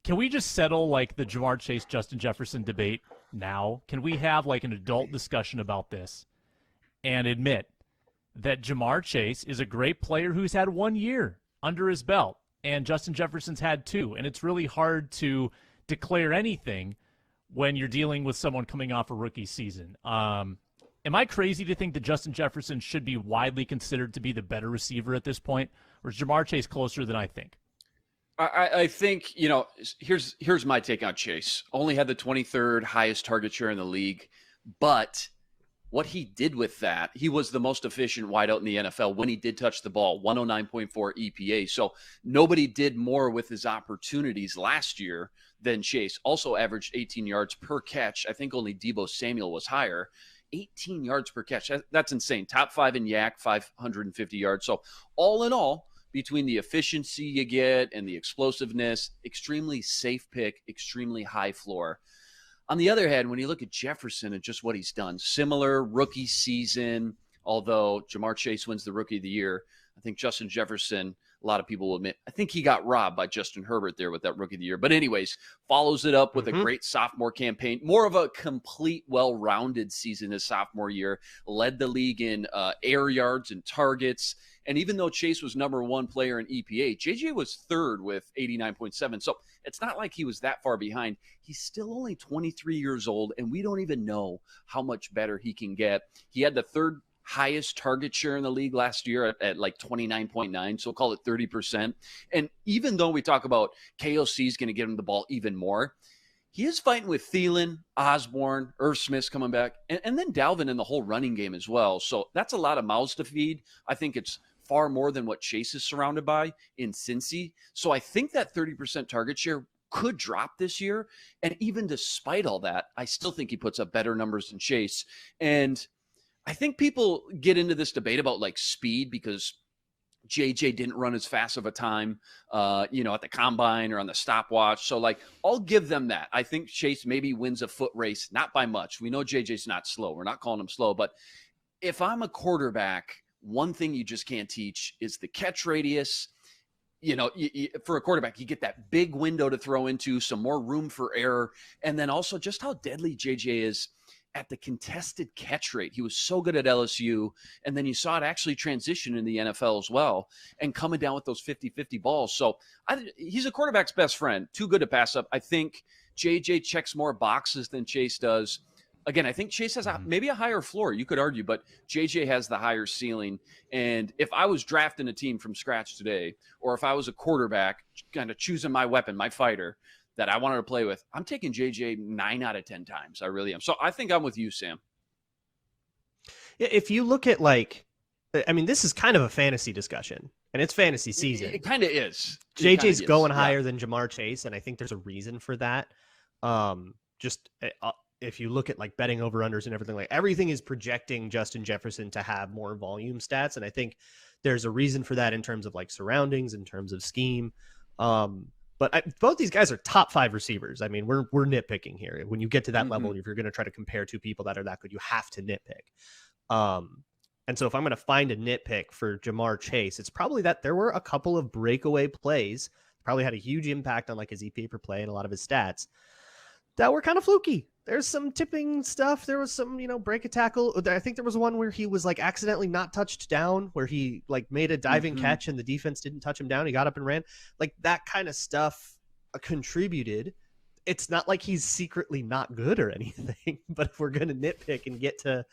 Can we just settle like the Jamar Chase, Justin Jefferson debate now? Can we have like an adult discussion about this and admit that Jamar Chase is a great player who's had 1 year under his belt and Justin Jefferson's had 2, and it's really hard to declare anything when you're dealing with someone coming off a rookie season. Am I crazy to think that Justin Jefferson should be widely considered to be the better receiver at this point, or is Jamar Chase closer than I think? I think, here's my take on Chase. Only had the 23rd highest target share in the league, but what he did with that, he was the most efficient wideout in the NFL when he did touch the ball, 109.4 EPA. So nobody did more with his opportunities last year than Chase. Also averaged 18 yards per catch. I think only Deebo Samuel was higher. 18 yards per catch. That's insane. Top 5 in YAC, 550 yards. So all in all, between the efficiency you get and the explosiveness, extremely safe pick, extremely high floor. On the other hand, when you look at Jefferson and just what he's done, similar rookie season, although Jamar Chase wins the Rookie of the Year, I think Justin Jefferson, a lot of people will admit, I think he got robbed by Justin Herbert there with that Rookie of the Year. But anyways, follows it up with a great sophomore campaign, more of a complete, well-rounded season his sophomore year, led the league in air yards and targets. And even though Chase was number 1 player in EPA, JJ was 3rd with 89.7. So it's not like he was that far behind. He's still only 23 years old, and we don't even know how much better he can get. He had the 3rd highest target share in the league last year at like 29.9, so call it 30%. And even though we talk about KOC is going to get him the ball even more, he is fighting with Thielen, Osborne, Irv Smith's coming back, and then Dalvin in the whole running game as well. So that's a lot of mouths to feed. I think it's far more than what Chase is surrounded by in Cincy. So I think that 30% target share could drop this year. And even despite all that, I still think he puts up better numbers than Chase. And I think people get into this debate about like speed because JJ didn't run as fast of a time, at the combine or on the stopwatch. So like, I'll give them that. I think Chase maybe wins a foot race, not by much. We know JJ's not slow. We're not calling him slow, but if I'm a quarterback, one thing you just can't teach is the catch radius. For a quarterback, you get that big window to throw into, some more room for error, and then also just how deadly JJ is at the contested catch rate. He was so good at LSU, and then you saw it actually transition in the NFL as well, and coming down with those 50-50 balls. So he's a quarterback's best friend, too good to pass up. I think JJ checks more boxes than Chase does. Again, I think Chase has maybe a higher floor, you could argue, but JJ has the higher ceiling. And if I was drafting a team from scratch today, or if I was a quarterback kind of choosing my weapon, my fighter that I wanted to play with, I'm taking JJ 9 out of 10 times. I really am. So I think I'm with you, Sam. If you look at this is kind of a fantasy discussion, and it's fantasy season. It kind of is. JJ's going higher than Jamar Chase, and I think there's a reason for that. If you look at like betting over-unders and everything, like everything is projecting Justin Jefferson to have more volume stats. And I think there's a reason for that in terms of like surroundings, in terms of scheme. But both these guys are top 5 receivers. I mean, we're nitpicking here. When you get to that level, if you're going to try to compare 2 people that are that good, you have to nitpick. And so if I'm going to find a nitpick for Jamar Chase, it's probably that there were a couple of breakaway plays, probably had a huge impact on like his EPA per play and a lot of his stats that were kind of fluky. There's some tipping stuff. There was some, break a tackle. I think there was one where he was like accidentally not touched down, where he like made a diving catch and the defense didn't touch him down. He got up and ran. Like that kind of stuff contributed. It's not like he's secretly not good or anything, but if we're going to nitpick and get to,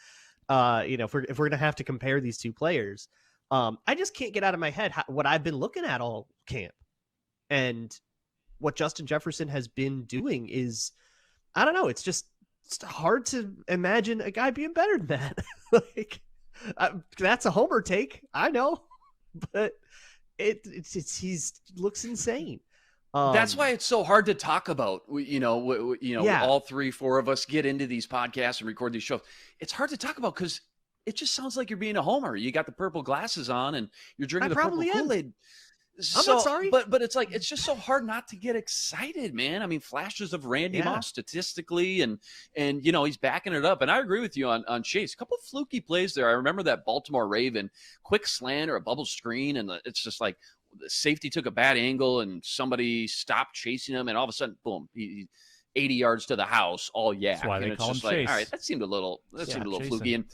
if we're going to have to compare these 2 players, I just can't get out of my head what I've been looking at all camp. And what Justin Jefferson has been doing is, I don't know. It's hard to imagine a guy being better than that. That's a homer take, I know, but he looks insane. That's why it's so hard to talk about. All 3, 4 of us get into these podcasts and record these shows. It's hard to talk about because it just sounds like you're being a homer. You got the purple glasses on and you're drinking the purple Kool-Aid. I'm not sorry. But it's like, it's just so hard not to get excited, man. I mean, flashes of Randy Moss statistically, and he's backing it up. And I agree with you on Chase. A couple of fluky plays there. I remember that Baltimore Raven quick slant or a bubble screen, and it's just like, the safety took a bad angle and somebody stopped chasing him, and all of a sudden, boom, he 80 yards to the house, all yak. That's why they and it's call just him like, Chase. all right, that seemed a little chasing. fluky. And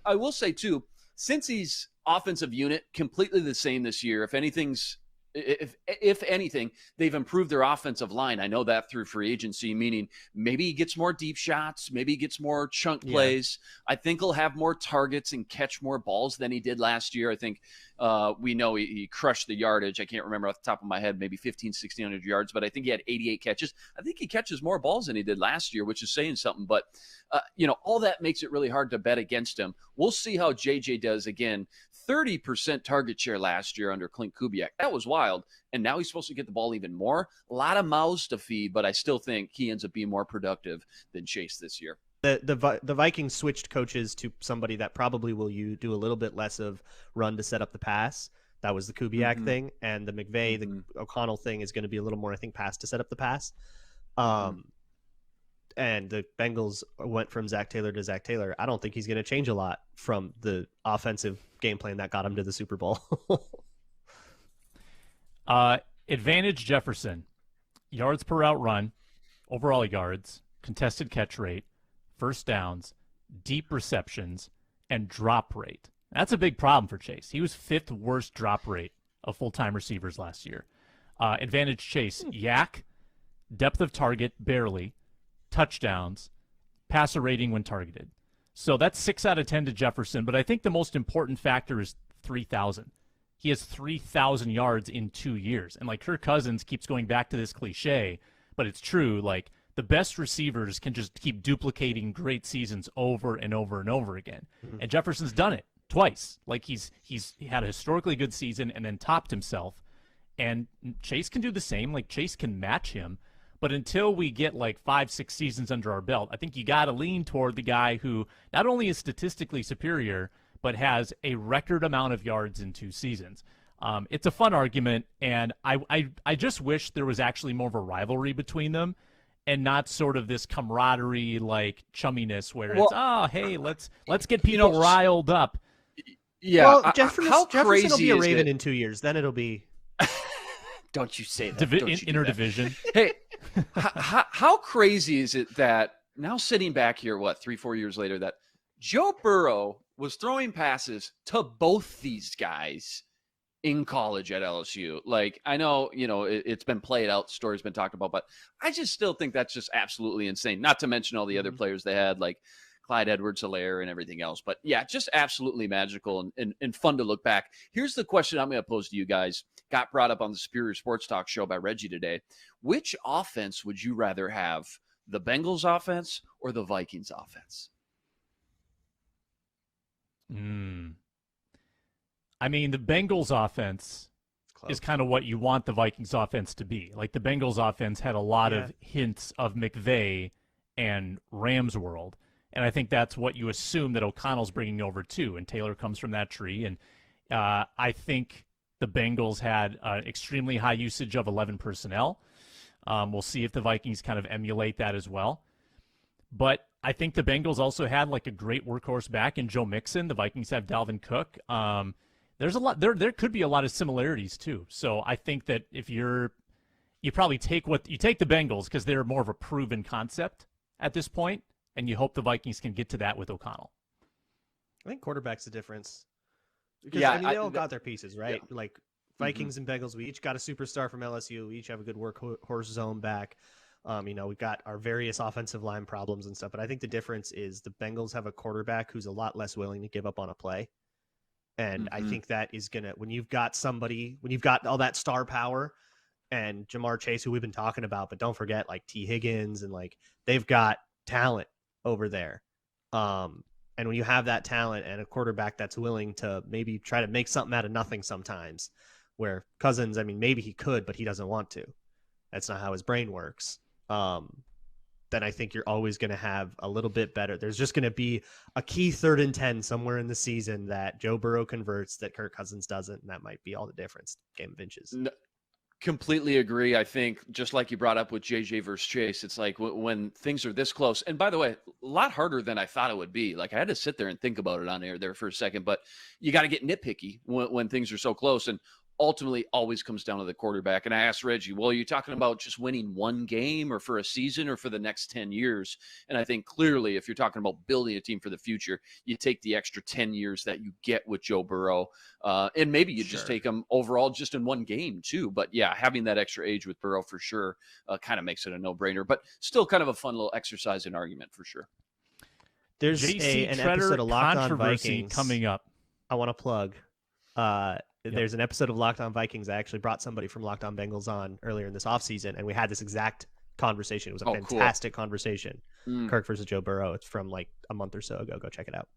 I will say too, since he's offensive unit completely the same this year, if anything, they've improved their offensive line. I know that through free agency, meaning maybe he gets more deep shots, maybe he gets more chunk plays. I think he'll have more targets and catch more balls than he did last year. I think we know he crushed the yardage. I can't remember off the top of my head, maybe 1,600 yards, but I think he had 88 catches. I think he catches more balls than he did last year, which is saying something. But, all that makes it really hard to bet against him. We'll see how JJ does again. 30% target share last year under Clint Kubiak. That was wild. And now he's supposed to get the ball even more. A lot of mouths to feed, but I still think he ends up being more productive than Chase this year. The Vikings switched coaches to somebody that probably will do a little bit less of run to set up the pass. That was the Kubiak thing. And the McVay, the O'Connell thing is going to be a little more, I think, pass to set up the pass. And the Bengals went from Zach Taylor to Zach Taylor. I don't think he's going to change a lot from the offensive game plan that got him to the Super Bowl. Advantage Jefferson. Yards per route run, overall yards, contested catch rate, first downs, deep receptions, and drop rate. That's a big problem for Chase. He was 5th worst drop rate of full-time receivers last year. Advantage Chase, yak, depth of target, barely, touchdowns, passer rating when targeted. So that's 6 out of 10 to Jefferson, but I think the most important factor is 3,000. He has 3,000 yards in 2 years. And like Kirk Cousins keeps going back to this cliche, but it's true. Like the best receivers can just keep duplicating great seasons over and over and over again. And Jefferson's done it twice. Like he had a historically good season and then topped himself. And Chase can do the same. Like Chase can match him. But until we get like 5-6 seasons under our belt, I think you got to lean toward the guy who not only is statistically superior, but has a record amount of yards in 2 seasons. It's a fun argument, and I just wish there was actually more of a rivalry between them and not sort of this camaraderie, like chumminess where hey, let's get people riled up. Yeah. Well, Jefferson will be a Raven in 2 years. Then it'll be... Don't you say that. Interdivision. Hey, how crazy is it that now sitting back here, 3-4 years later, that Joe Burrow was throwing passes to both these guys in college at LSU? Like, I know, it's been played out, the story's been talked about, but I just still think that's just absolutely insane. Not to mention all the other players they had, like Clyde Edwards-Helaire and everything else. But yeah, just absolutely magical and fun to look back. Here's the question I'm going to pose to you guys. Got brought up on the Superior Sports Talk show by Reggie today. Which offense would you rather have, the Bengals offense or the Vikings offense? I mean, the Bengals offense is kind of what you want the Vikings offense to be. Like the Bengals offense had a lot of hints of McVay and Rams world. And I think that's what you assume that O'Connell's bringing over too. And Taylor comes from that tree. And I think the Bengals had an extremely high usage of 11 personnel. We'll see if the Vikings kind of emulate that as well. But I think the Bengals also had like a great workhorse back in Joe Mixon. The Vikings have Dalvin Cook. There's a lot. There could be a lot of similarities too. So I think that if you probably take the Bengals because they're more of a proven concept at this point, and you hope the Vikings can get to that with O'Connell. I think quarterback's the difference. Because, yeah, they all got their pieces, right? Yeah. Like Vikings and Bengals, we each got a superstar from LSU. We each have a good workhorse zone back. We got our various offensive line problems and stuff. But I think the difference is the Bengals have a quarterback who's a lot less willing to give up on a play. And I think that is going to, when you've got all that star power and Jamar Chase, who we've been talking about, but don't forget like T. Higgins and like they've got talent over there. And when you have that talent and a quarterback that's willing to maybe try to make something out of nothing sometimes, where Cousins, I mean, maybe he could, but he doesn't want to. That's not how his brain works. Then I think you're always going to have a little bit better. There's just going to be a key 3rd and 10 somewhere in the season that Joe Burrow converts that Kirk Cousins doesn't, and that might be all the difference. Game of inches. No, completely agree. I think just like you brought up with JJ versus Chase, it's like when things are this close. And by the way, a lot harder than I thought it would be. Like I had to sit there and think about it on air there for a second, but you got to get nitpicky when things are so close. And ultimately always comes down to the quarterback. And I asked Reggie, well, are you talking about just winning one game or for a season or for the next 10 years? And I think clearly if you're talking about building a team for the future, you take the extra 10 years that you get with Joe Burrow. And maybe you just take him overall just in one game too. But yeah, having that extra age with Burrow for sure kind of makes it a no-brainer, but still kind of a fun little exercise in argument for sure. There's an episode of Locked On Vikings coming up. I want to plug. There's an episode of Locked On Vikings. I actually brought somebody from Locked On Bengals on earlier in this offseason, and we had this exact conversation. It was a fantastic conversation. Kirk versus Joe Burrow. It's from like a month or so ago. Go check it out.